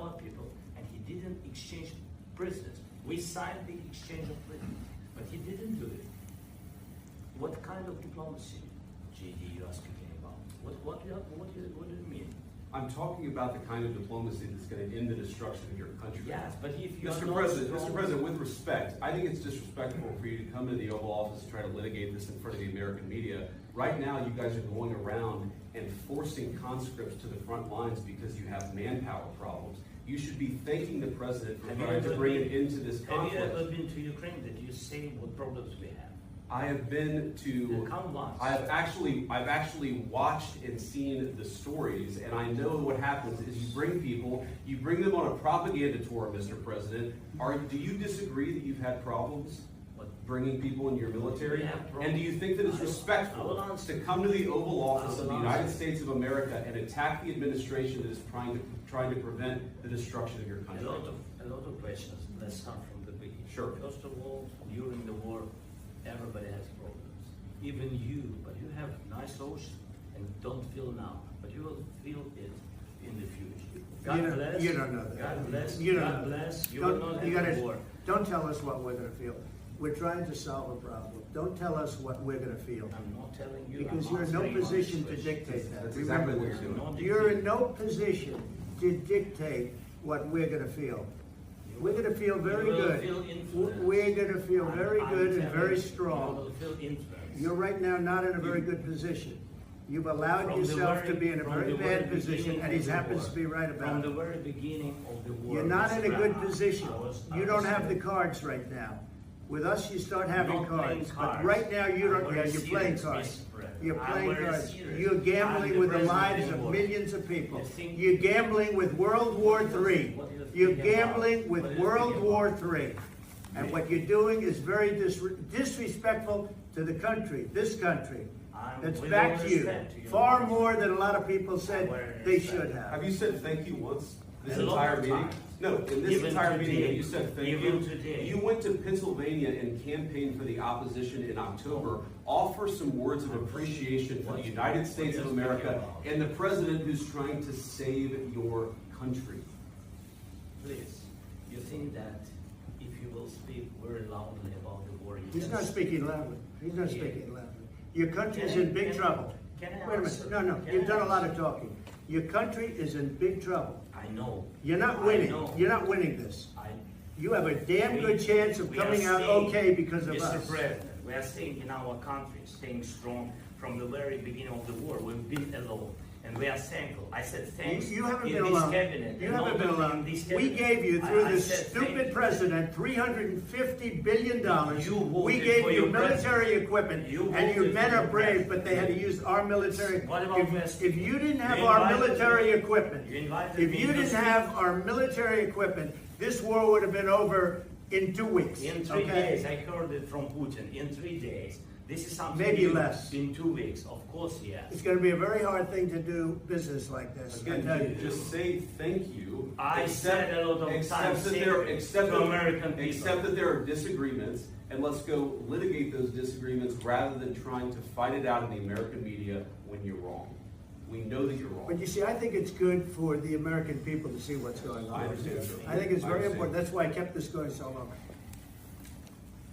our people, and he didn't exchange presidents. We signed the exchange of presidents, but he didn't do it. What kind of diplomacy, JD, you are speaking about? What do you mean? I'm talking about the kind of diplomacy that's going to end the destruction of your country. Yes, but if you Mr. President, with respect, I think it's disrespectful for you to come to the Oval Office and try to litigate this in front of the American media. Right now, you guys are going around and forcing conscripts to the front lines because you have manpower problems. You should be thanking the President for trying to bring it into this conflict. Have you ever been to Ukraine? Did you see what problems we have? I have been to. I've actually watched and seen the stories, and I know what happens is you bring them on a propaganda tour, Mr. President. Do you disagree that you've had problems bringing people in your military? And do you think that it's respectful to come to the Oval Office of the United States of America and attack the administration that is trying to prevent the destruction of your country? A lot of questions. Let's start from the beginning. Sure. First of all, during the war, everybody has problems, even you, but you have nice ocean and don't feel now, but you will feel it in the future. God bless. You don't know that. God bless. God bless. You will not have a war. Don't tell us what we're going to feel. We're trying to solve a problem. Don't tell us what we're going to feel. I'm not telling you. Because you're in no position to dictate that. That's exactly what you're doing. You're in no position to dictate what we're going to feel. We're going to feel very good. We're going to feel very good and very strong. You're right now not in a very good position. You've allowed yourself to be in a very bad position, and he happens to be right about it. From the very beginning of the war. You're not in a good position. You don't have the cards right now. With us, you start having cards. But right now, you don't. Yeah, you're playing cards. You're playing cards. You're gambling with the lives of millions of people. You're gambling with World War III. You're gambling with World War III. And what you're doing is very disrespectful to the country, this country. That's back to you. Far more than a lot of people said they should have. Have you said thank you once this entire meeting? No, in this entire meeting, you said thank you. You went to Pennsylvania and campaigned for the opposition in October. Offer some words of appreciation for the United States of America and the president who's trying to save your country. Please, you think that if you will speak very loudly about the war, he's not speaking loudly. He's not speaking loudly. Your country is in big trouble. Wait a minute. No. You've done a lot of talking. Your country is in big trouble. I know. You're not winning. You're not winning this. You have a damn good chance of coming out okay because of us. Mr. President, we are staying in our country, staying strong from the very beginning of the war. We've been alone. And we are thankful. I said thanks. You haven't been alone. You haven't been alone. We gave you, through this stupid president, $350 billion. We gave you military equipment, and your men are brave, but they had to use our military. If you didn't have our military equipment, this war would have been over in 2 weeks. In 3 days, I heard it from Putin. In 3 days. This is something maybe less. In 2 weeks, of course, yes. It's going to be a very hard thing to do business like this. Again, just say thank you. I said a lot of times to American people. Accept that there are disagreements, and let's go litigate those disagreements rather than trying to fight it out in the American media when you're wrong. We know that you're wrong. But you see, I think it's good for the American people to see what's going on. I understand. I think it's very important. That's why I kept this going so long.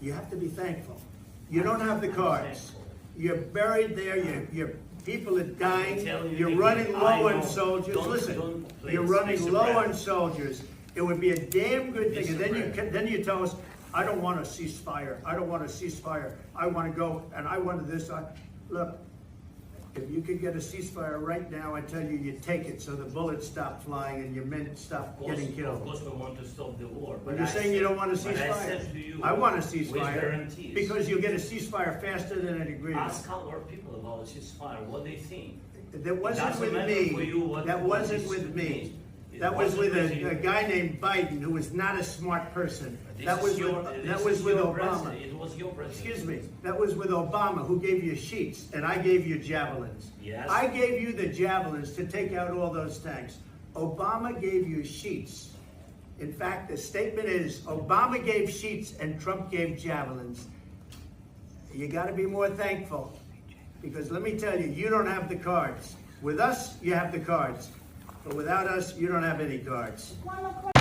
You have to be thankful. You don't have the cards. You're buried there. Your people are dying. You're running low on soldiers. Listen, you're running low on soldiers. It would be a damn good thing. And then you tell us, I don't want a ceasefire. I don't want a ceasefire. I want to go and I want this. Look, if you could get a ceasefire right now, I tell you, you take it so the bullets stop flying and your men stop getting killed. Of course, we want to stop the war. But you're saying you don't want a ceasefire. I want a ceasefire because you'll get a ceasefire faster than an agreement. Ask our people about a ceasefire, what they think. That wasn't with me. That wasn't with me. That was with a guy named Biden, who was not a smart person. That was with Obama. It was your president. Excuse me. That was with Obama, who gave you sheets, and I gave you javelins. Yes. I gave you the javelins to take out all those tanks. Obama gave you sheets. In fact, the statement is Obama gave sheets and Trump gave javelins. You got to be more thankful, because let me tell you, you don't have the cards. With us, you have the cards. But without us, you don't have any cards. One more question.